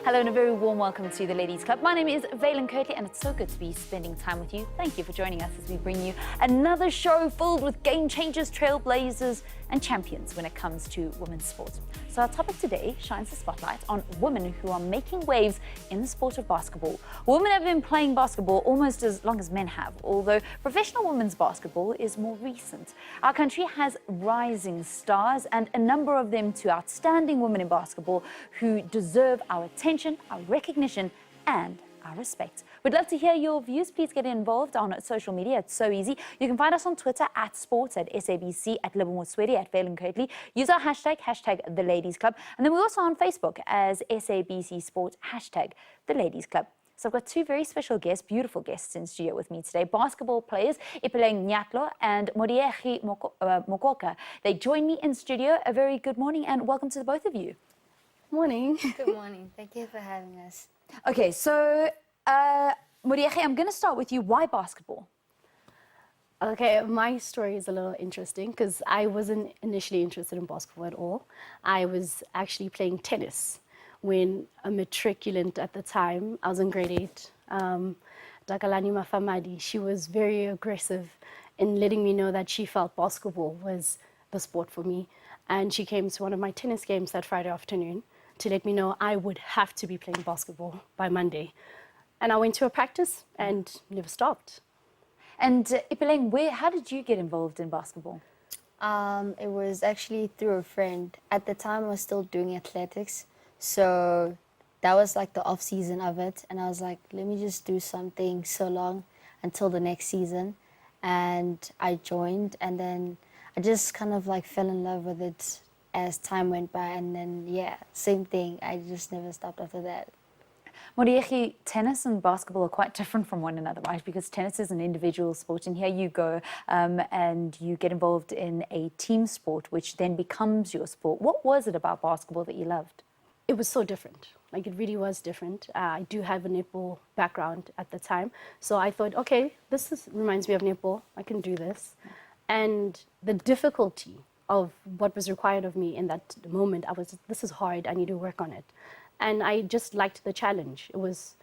Hello and a very warm welcome to the Ladies Club. My name is Ipeleng and it's so good to be spending time with you. Thank you for joining us as we bring you another show filled with game changers, trailblazers and champions when it comes to women's sports. So our topic today shines the spotlight on women who are making waves in the sport of basketball. Women have been playing basketball almost as long as men have, although professional women's basketball is more recent. Our country has rising stars and a number of them to outstanding women in basketball who deserve our attention, our recognition and our respect. We'd love to hear your views. Please get involved on social media. It's so easy. You can find us on Twitter at sports, at SABC, at Libomoswedi, at Ipeleng. Use our hashtag the Ladies Club. And then we're also on Facebook as SABC Sports, hashtag the Ladies Club. So I've got two very special guests, beautiful guests in studio with me today. Basketball players Ipeleng Nyatlo and Modiegi Mokoka. They join me in studio. A very good morning and welcome to the both of you. Morning. Good morning. Thank you for having us. Okay, so Modiegi, I'm going to start with you. Why basketball? Okay, my story is a little interesting because I wasn't initially interested in basketball at all. I was actually playing tennis when a matriculant at the time. I was in grade 8. Dakalani Mafamadi, she was very aggressive in letting me know that she felt basketball was the sport for me. And she came to one of my tennis games that Friday afternoon to let me know I would have to be playing basketball by Monday. And I went to a practice and never stopped. And Ipeleng, how did you get involved in basketball? It was actually through a friend. At the time, I was still doing athletics. So that was like the off season of it. And I was like, let me just do something so long until the next season. And I joined and then I just kind of like fell in love with it as time went by, and then, yeah, same thing. I just never stopped after that. Modiegi, tennis and basketball are quite different from one another, right? Because tennis is an individual sport, and here you go and you get involved in a team sport, which then becomes your sport. What was it about basketball that you loved? It was so different. Like, it really was different. I do have a netball background at the time. So I thought, okay, reminds me of netball. I can do this. And the difficulty of what was required of me in that moment, this is hard, I need to work on it. And I just liked the challenge. It was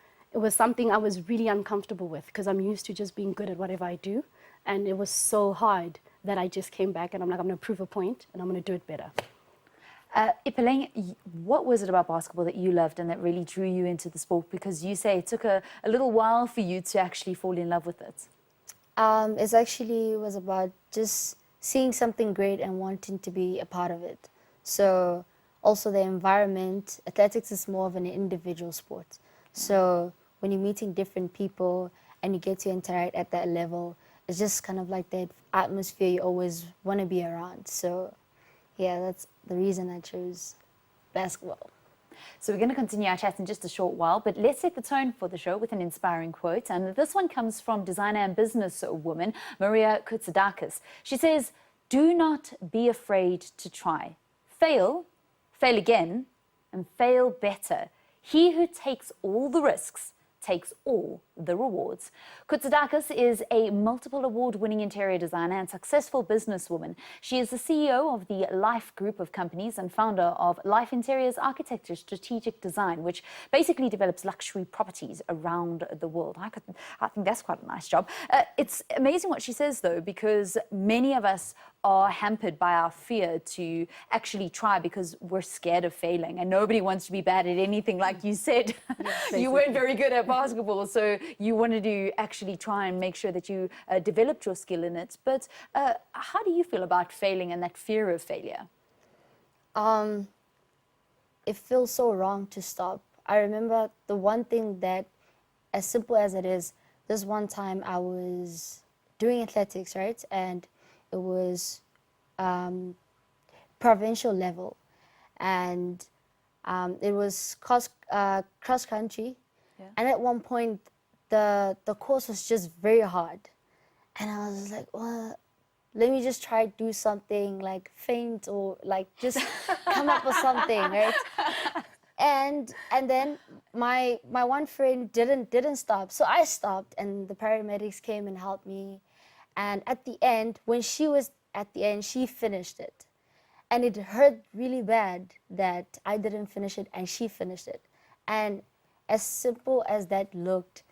something I was really uncomfortable with because I'm used to just being good at whatever I do. And it was so hard that I just came back and I'm like, I'm gonna prove a point and I'm gonna do it better. Ipeleng, what was it about basketball that you loved and that really drew you into the sport? Because you say it took a little while for you to actually fall in love with it. It actually was about just seeing something great and wanting to be a part of it. So also the environment, athletics is more of an individual sport. So when you're meeting different people and you get to interact at that level, it's just kind of like that atmosphere you always want to be around. So yeah, that's the reason I chose basketball. So we're going to continue our chat in just a short while, but let's set the tone for the show with an inspiring quote. And this one comes from designer and businesswoman Maria Kutsadakis. She says, "Do not be afraid to try. Fail again, and fail better. He who takes all the risks takes all the rewards." Kutsadakis is a multiple award-winning interior designer and successful businesswoman. She is the CEO of the Life Group of companies and founder of Life Interiors Architecture Strategic Design, which basically develops luxury properties around the world. I think that's quite a nice job. It's amazing what she says, though, because many of us are hampered by our fear to actually try because we're scared of failing, and nobody wants to be bad at anything. Like you said, you weren't very good at basketball, so you wanted to actually try and make sure that you developed your skill in it. But how do you feel about failing and that fear of failure? It feels so wrong to stop. I remember the one thing that, as simple as it is, this one time I was doing athletics, right? And it was provincial level. And it was cross country. Yeah. And at one point, the course was just very hard. And I was like, well, let me just try to do something like faint or like just come up with something, right? And then my one friend didn't stop. So I stopped and the paramedics came and helped me. And at the end, when she was at the end, she finished it. And it hurt really bad that I didn't finish it and she finished it. And as simple as that looked,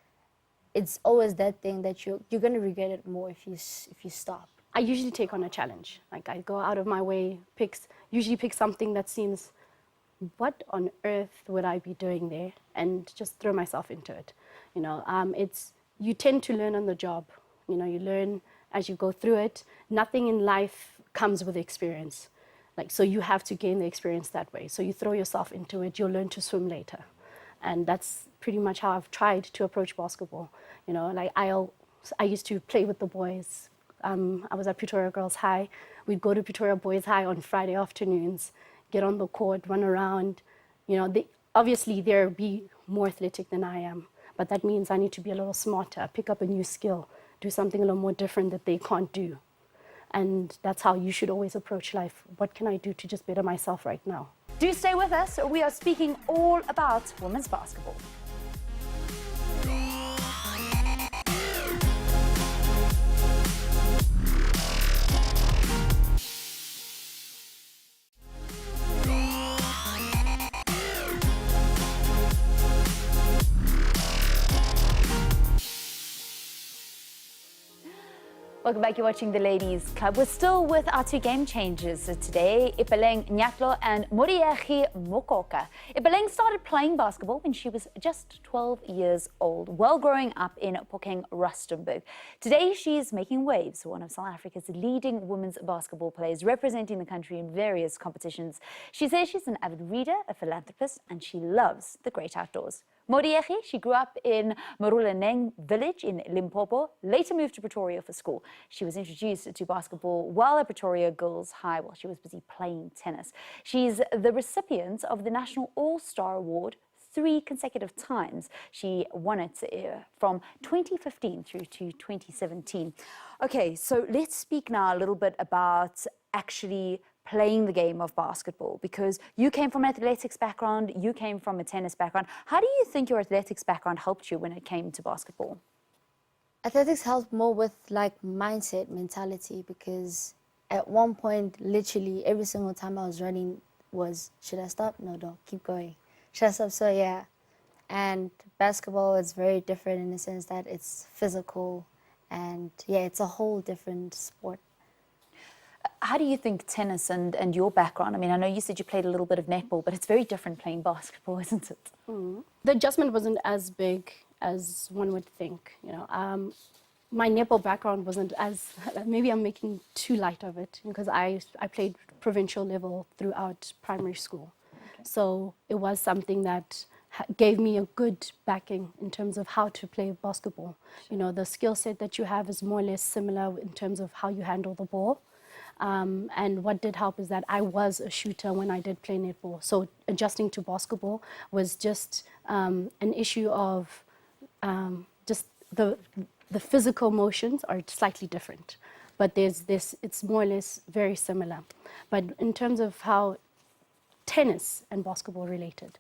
it's always that thing that you're gonna regret it more if you stop. I usually take on a challenge. Like I go out of my way, usually pick something that seems, what on earth would I be doing there? And just throw myself into it. You know, you tend to learn on the job. You know, you learn as you go through it. Nothing in life comes with experience. Like, so you have to gain the experience that way. So you throw yourself into it, you'll learn to swim later. And that's pretty much how I've tried to approach basketball. You know, like I used to play with the boys. I was at Pretoria Girls High. We'd go to Pretoria Boys High on Friday afternoons, get on the court, run around. You know, obviously they'll be more athletic than I am, but that means I need to be a little smarter, pick up a new skill, do something a little more different that they can't do. And that's how you should always approach life. What can I do to just better myself right now? Do stay with us. We are speaking all about women's basketball. Welcome back, you're watching the Ladies Club. We're still with our two game changers today, Ipeleng Nyatlo and Modiegi Mokoka. Ipeleng started playing basketball when she was just 12 years old, while growing up in Ipeleng, Rustenburg. Today, she's making waves, one of South Africa's leading women's basketball players, representing the country in various competitions. She says she's an avid reader, a philanthropist, and she loves the great outdoors. Modiegi, she grew up in Marulaneng village in Limpopo, later moved to Pretoria for school. She was introduced to basketball while at Pretoria Girls High while she was busy playing tennis. She's the recipient of the National All-Star Award 3 consecutive times. She won it from 2015 through to 2017. Okay, so let's speak now a little bit about actually playing the game of basketball, because you came from an athletics background, you came from a tennis background. How do you think your athletics background helped you when it came to basketball? Athletics helped more with like mindset, mentality, because at one point, literally every single time I was running was, should I stop? No, keep going. Should I stop? So yeah. And basketball is very different in the sense that it's physical, and yeah, it's a whole different sport. How do you think tennis and your background, I mean, I know you said you played a little bit of netball, but it's very different playing basketball, isn't it? The adjustment wasn't as big as one would think. You know, my netball background wasn't as, maybe I'm making too light of it, because I played provincial level throughout primary school. Okay. So it was something that gave me a good backing in terms of how to play basketball. Sure. You know, the skill set that you have is more or less similar in terms of how you handle the ball. And what did help is that I was a shooter when I did play netball. So adjusting to basketball was just an issue of just the physical motions are slightly different. But there's this, it's more or less very similar. But in terms of how tennis and basketball related,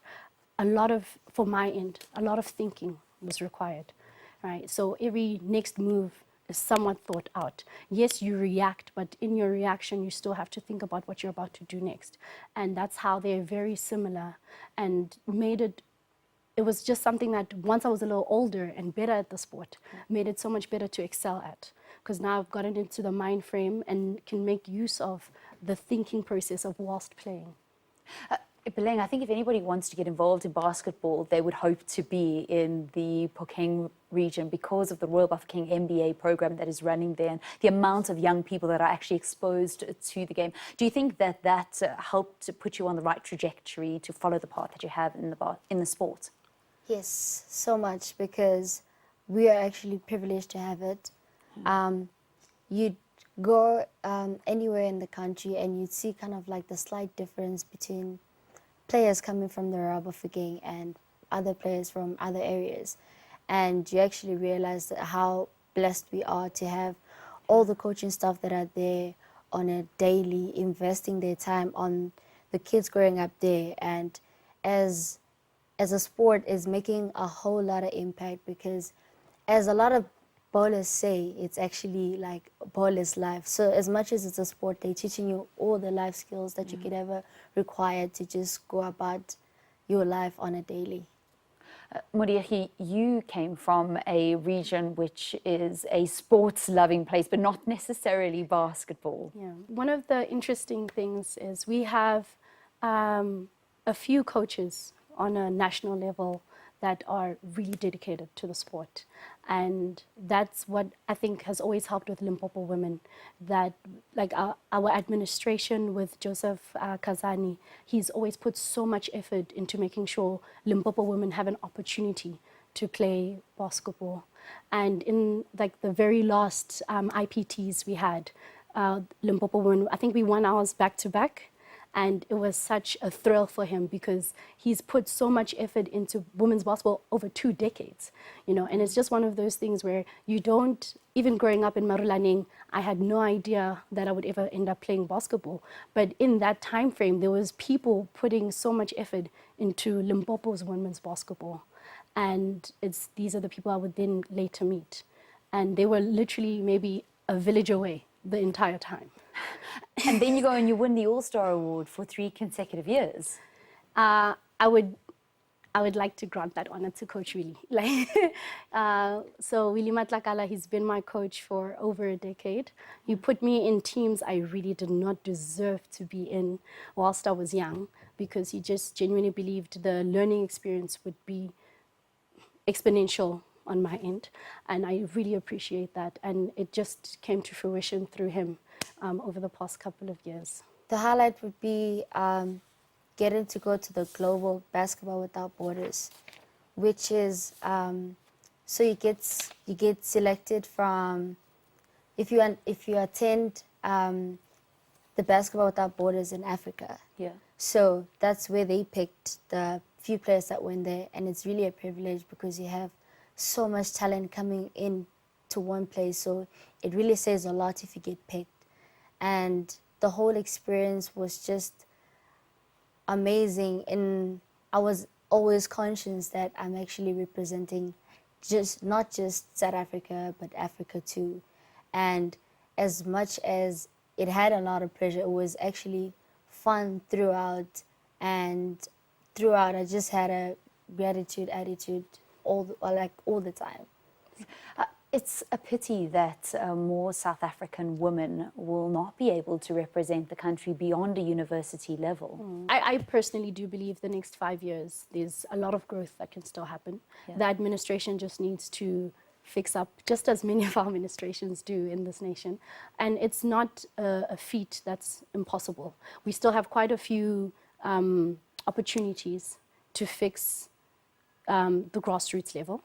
for my end, a lot of thinking was required, right? So every next move is somewhat thought out. Yes, you react, but in your reaction, you still have to think about what you're about to do next. And that's how they're very similar, and it was just something that once I was a little older and better at the sport, made it so much better to excel at. Because now I've gotten into the mind frame and can make use of the thinking process of whilst playing. Ipeleng, I think if anybody wants to get involved in basketball, they would hope to be in the Ipeleng region because of the Royal Bafokeng MBA program that is running there and the amount of young people that are actually exposed to the game. Do you think that helped to put you on the right trajectory to follow the path that you have in the sport? Yes, so much, because we are actually privileged to have it. You'd go anywhere in the country and you'd see kind of like the slight difference between players coming from the Royal Bafokeng and other players from other areas. And you actually realize how blessed we are to have all the coaching staff that are there on a daily, investing their time on the kids growing up there. And as a sport is making a whole lot of impact, because as a lot of bowlers say, it's actually like bowler's life. So as much as it's a sport, they're teaching you all the life skills that you could ever require to just go about your life on a daily. Modiegi, you came from a region which is a sports-loving place, but not necessarily basketball. Yeah. One of the interesting things is we have a few coaches on a national level that are really dedicated to the sport. And that's what I think has always helped with Limpopo women, that like our administration with Joseph Kazani, he's always put so much effort into making sure Limpopo women have an opportunity to play basketball. And in like the very last IPTs we had, Limpopo women, I think we won ours back to back. And it was such a thrill for him because he's put so much effort into women's basketball over 2 decades, you know, and it's just one of those things where you don't, even growing up in Marulaneng, I had no idea that I would ever end up playing basketball. But in that time frame, there was people putting so much effort into Limpopo's women's basketball. And these are the people I would then later meet. And they were literally maybe a village away the entire time. And then you go and you win the All-Star Award for 3 consecutive years. I would like to grant that honor to Coach Willie. So Willie Matlakala, he's been my coach for over a decade. He put me in teams I really did not deserve to be in whilst I was young, because he just genuinely believed the learning experience would be exponential on my end. And I really appreciate that. And it just came to fruition through him over the past couple of years. The highlight would be getting to go to the Global Basketball Without Borders, which is so you get selected from, if you attend the Basketball Without Borders in Africa. Yeah. So that's where they picked the few players that went there, and it's really a privilege because you have so much talent coming in to one place. So it really says a lot if you get picked. And the whole experience was just amazing. And I was always conscious that I'm actually representing not just South Africa, but Africa too. And as much as it had a lot of pressure, it was actually fun throughout. And throughout, I just had a gratitude attitude all the time. It's a pity that more South African women will not be able to represent the country beyond a university level. I personally do believe the next 5 years, there's a lot of growth that can still happen. Yeah. The administration just needs to fix up, just as many of our administrations do in this nation. And it's not a feat that's impossible. We still have quite a few opportunities to fix the grassroots level,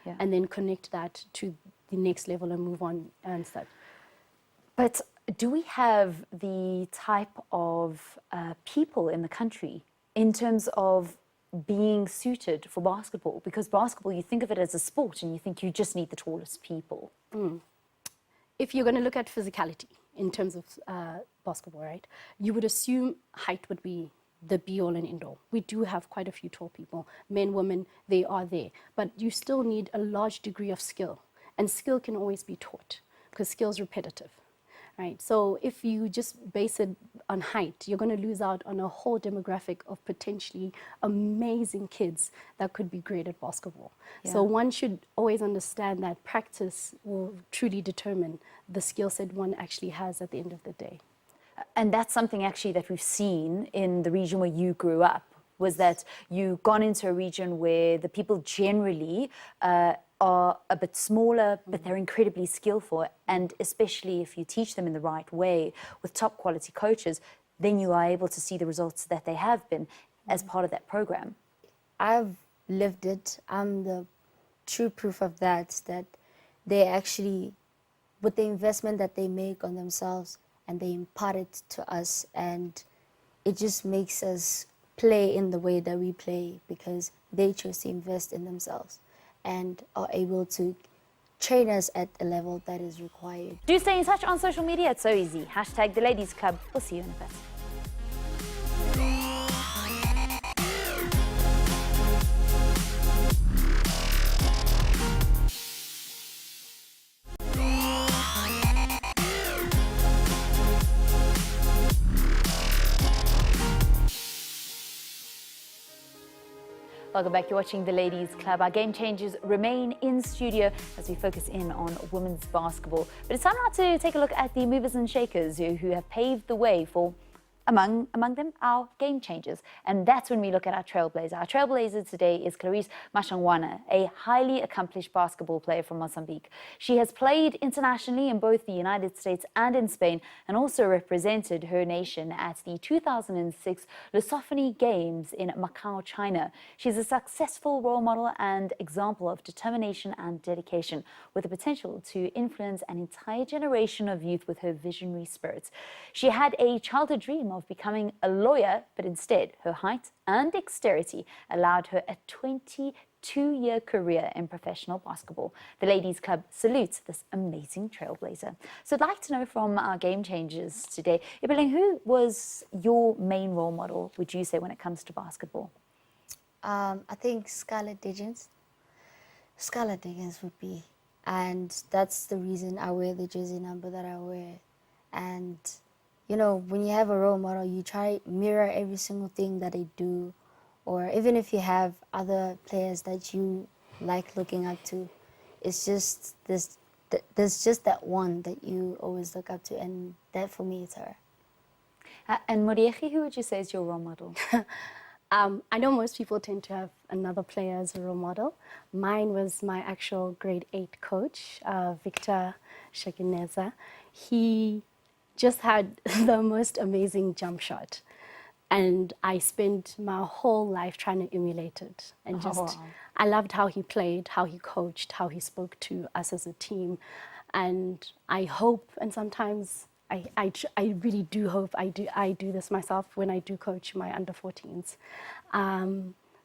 Yeah. and then connect that to the next level and move on and stuff. But do we have the type of people in the country in terms of being suited for basketball? Because basketball, you think of it as a sport and you think you just need the tallest people. If you're going to look at physicality in terms of basketball, right, you would assume height would be the be-all and end-all. We do have quite a few tall people, men, women, they are there. But you still need a large degree of skill. And skill can always be taught because skill is repetitive, right? So if you just base it on height, you're going to lose out on a whole demographic of potentially amazing kids that could be great at basketball. Yeah. So one should always understand that practice will truly determine the skill set one actually has at the end of the day. And that's something actually that we've seen in the region where you grew up, was that you've gone into a region where the people generally are a bit smaller, but they're incredibly skillful. And especially if you teach them in the right way with top quality coaches, then you are able to see the results that they have been as part of that program. I've lived it. I'm the true proof of that they actually, with the investment that they make on themselves, and they impart it to us, and it just makes us play in the way that we play because they chose to invest in themselves and are able to train us at a level that is required. Do stay in touch on social media. It's so easy. Hashtag the Ladies Club. We'll see you in a bit. Welcome back. You're watching the Ladies Club. Our game changers remain in studio as we focus in on women's basketball. But it's time now to take a look at the movers and shakers who have paved the way for, among them, our game changers. And that's when we look at our trailblazer. Our trailblazer today is Clarice Mashangwana, a highly accomplished basketball player from Mozambique. She has played internationally in both the United States and in Spain, and also represented her nation at the 2006 Lusophony Games in Macau, China. She's a successful role model and example of determination and dedication, with the potential to influence an entire generation of youth with her visionary spirit. She had a childhood dream of becoming a lawyer, but instead her height and dexterity allowed her a 22-year career in professional basketball. The Ladies Club salutes this amazing trailblazer. So I'd like to know from our game changers today, Ipeleng, who was your main role model, would you say, when it comes to basketball? I think Scarlett Diggins. Scarlett Diggins would be. And that's the reason I wear the jersey number that I wear. And you know, when you have a role model, you try mirror every single thing that they do, or even if you have other players that you like looking up to, it's just there's just that one that you always look up to, and that for me is her. And Modiegi, who would you say is your role model? I know most people tend to have another player as a role model. Mine was my actual grade 8 coach, Victor Shagineza. He just had the most amazing jump shot. And I spent my whole life trying to emulate it. And I loved how he played, how he coached, how he spoke to us as a team. And I hope, and sometimes I really do hope I do this myself when I do coach my under 14s.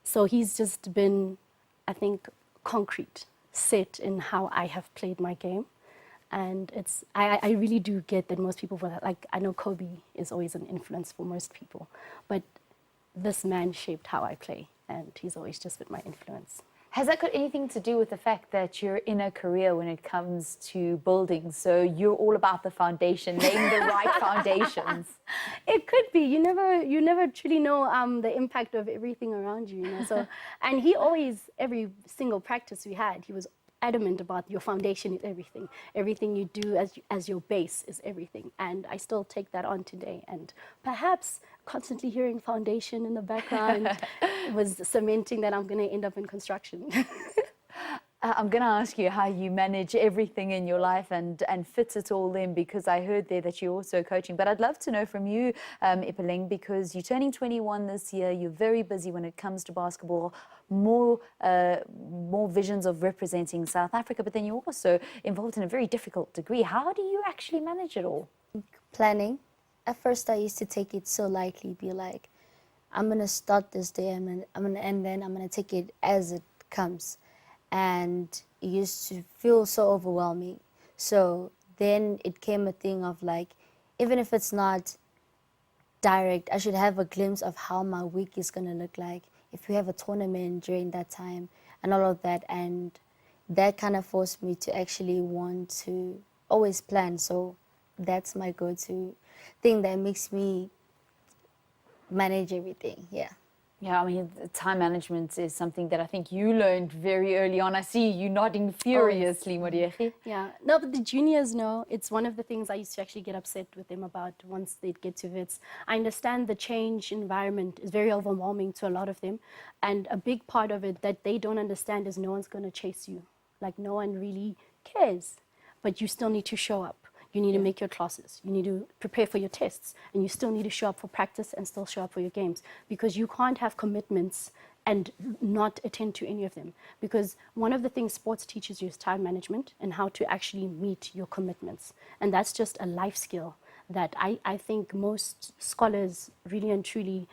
So he's just been, I think, concrete, set in how I have played my game. And I really do get that most people, like, I know Kobe is always an influence for most people, but this man shaped how I play, and he's always just been my influence. Has that got anything to do with the fact that you're in a career when it comes to building? So you're all about the foundation, laying the right foundations. It could be. You never truly know the impact of everything around you. You know? So, and he always, every single practice we had, he was adamant about your foundation is everything. Everything you do as your base is everything. And I still take that on today. And perhaps constantly hearing foundation in the background was cementing that I'm going to end up in construction. I'm going to ask you how you manage everything in your life and fit it all in, because I heard there that you're also coaching. But I'd love to know from you, Ipeleng, because you're turning 21 this year. You're very busy when it comes to basketball, more visions of representing South Africa, but then you're also involved in a very difficult degree. How do you actually manage it all? Planning. At first, I used to take it so lightly, be like, I'm going to start this day, and then I'm going to take it as it comes. And it used to feel so overwhelming. So then it came a thing of like, even if it's not direct, I should have a glimpse of how my week is going to look like, if we have a tournament during that time and all of that. And that kind of forced me to actually want to always plan. So that's my go-to thing that makes me manage everything, yeah. Yeah, I mean, time management is something that I think you learned very early on. I see you nodding furiously, Modiegi. Yeah, no, but the juniors know. It's one of the things I used to actually get upset with them about once they'd get to Wits. I understand the change environment is very overwhelming to a lot of them. And a big part of it that they don't understand is no one's going to chase you. Like, no one really cares. But you still need to show up. You need to make your classes. You need to prepare for your tests. And you still need to show up for practice and still show up for your games. Because you can't have commitments and not attend to any of them. Because one of the things sports teaches you is time management and how to actually meet your commitments. And that's just a life skill that I think most scholars really and truly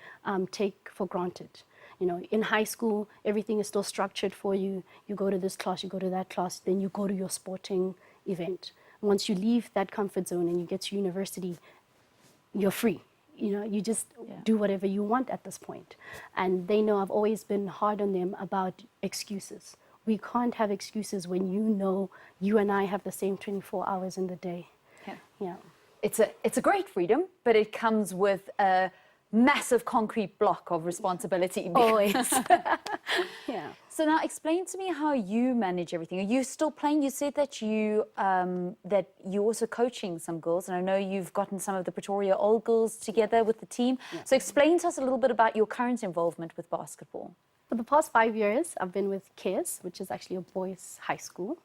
take for granted. You know, in high school, everything is still structured for you. You go to this class, you go to that class, then you go to your sporting event. Once you leave that comfort zone and you get to university, you're free. You know, you just do whatever you want at this point. And they know I've always been hard on them about excuses. We can't have excuses when you know you and I have the same 24 hours in the day. Yeah. Yeah. It's a great freedom, but it comes with a massive concrete block of responsibility. Always. Yeah. So now explain to me how you manage everything. Are you still playing? You said that you're also coaching some girls, and I know you've gotten some of the Pretoria old girls together with the team. Yeah. So explain to us a little bit about your current involvement with basketball. For the past 5 years, I've been with KISS, which is actually a boys' high school,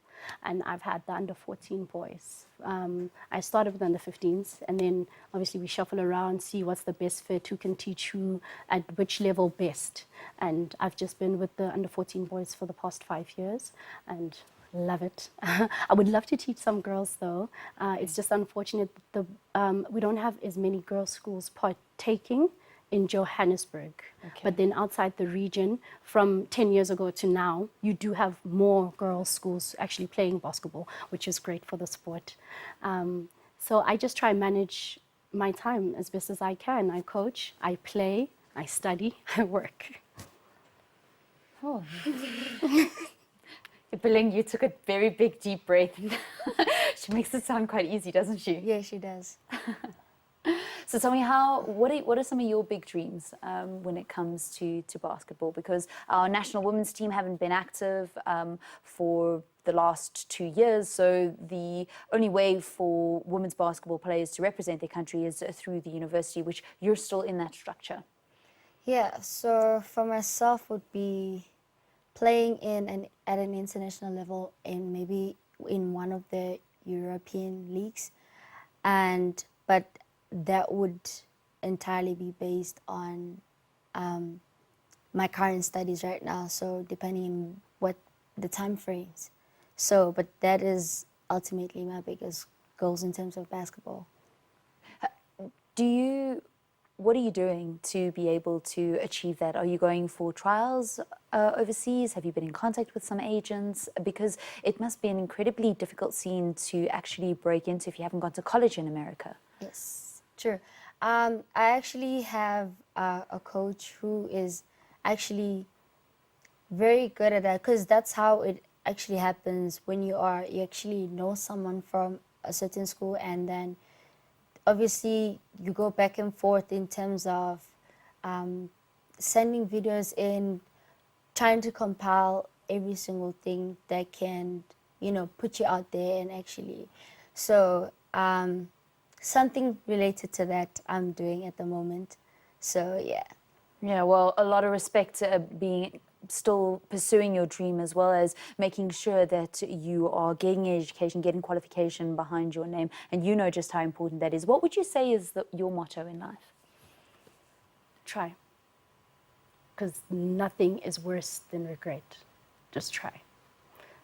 and I've had the under 14 boys. I started with under 15s, and then obviously we shuffle around, see what's the best fit, who can teach who at which level best. And I've just been with the under 14 boys for the past 5 years, and love it. I would love to teach some girls though. It's just unfortunate that we don't have as many girls' schools partaking in Johannesburg. Okay. But then outside the region, from 10 years ago to now, you do have more girls' schools actually playing basketball, which is great for the sport. So I just try and manage my time as best as I can. I coach, I play, I study, I work. Oh. Ipeleng, you took a very big, deep breath. She makes it sound quite easy, doesn't she? Yeah, she does. So tell me, what are some of your big dreams when it comes to basketball? Because our national women's team haven't been active for the last 2 years, so the only way for women's basketball players to represent their country is through the university, which you're still in that structure. Yeah, so for myself would be playing at an international level in maybe in one of the European leagues, but that would entirely be based on my current studies right now. So depending on what the time frames. So, but that is ultimately my biggest goals in terms of basketball. What are you doing to be able to achieve that? Are you going for trials overseas? Have you been in contact with some agents? Because it must be an incredibly difficult scene to actually break into if you haven't gone to college in America. Yes, true. I actually have a coach who is actually very good at that, because that's how it actually happens when you actually know someone from a certain school, and then obviously you go back and forth in terms of sending videos in, trying to compile every single thing that can, put you out there and actually. So something related to that I'm doing at the moment. So yeah. Yeah, well, a lot of respect to still pursuing your dream, as well as making sure that you are getting education, getting qualification behind your name, and you know just how important that is. What would you say is your motto in life? Try. Because nothing is worse than regret. Just try.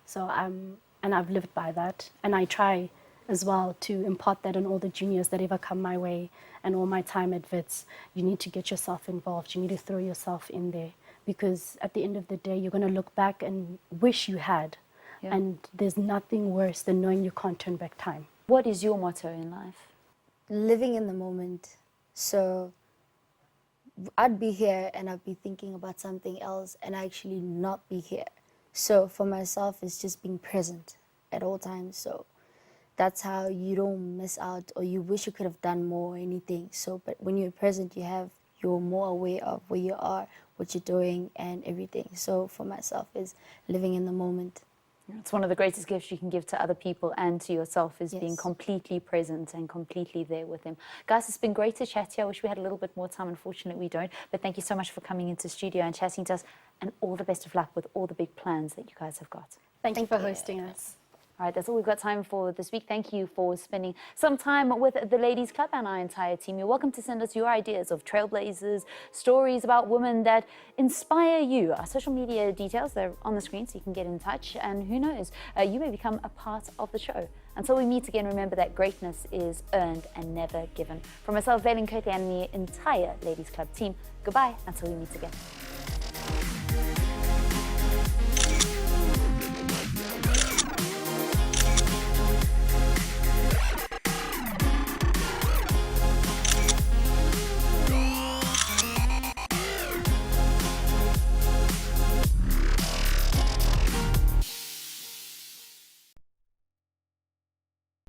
So and I've lived by that, and I try as well to impart that on all the juniors that ever come my way, and all my time at Wits. You need to get yourself involved. You need to throw yourself in there, because at the end of the day, you're going to look back and wish you had. Yeah. And there's nothing worse than knowing you can't turn back time. What is your motto in life? Living in the moment. So I'd be here and I'd be thinking about something else and actually not be here. So for myself, it's just being present at all times. So that's how you don't miss out, or you wish you could have done more or anything. So, but when you're present, you're more aware of where you are, what you're doing, and everything. So for myself, is living in the moment. It's one of the greatest gifts you can give to other people and to yourself, is Yes. being completely present and completely there with them. Guys, it's been great to chat to you. I wish we had a little bit more time. Unfortunately, we don't. But thank you so much for coming into studio and chatting to us, and all the best of luck with all the big plans that you guys have got. Thank you for hosting us. All right, that's all we've got time for this week. Thank you for spending some time with the Ladies Club and our entire team. You're welcome to send us your ideas of trailblazers, stories about women that inspire you. Our social media details, they're on the screen, so you can get in touch. And who knows, you may become a part of the show. Until we meet again, remember that greatness is earned and never given. From myself, Ipeleng, and the entire Ladies Club team, goodbye until we meet again.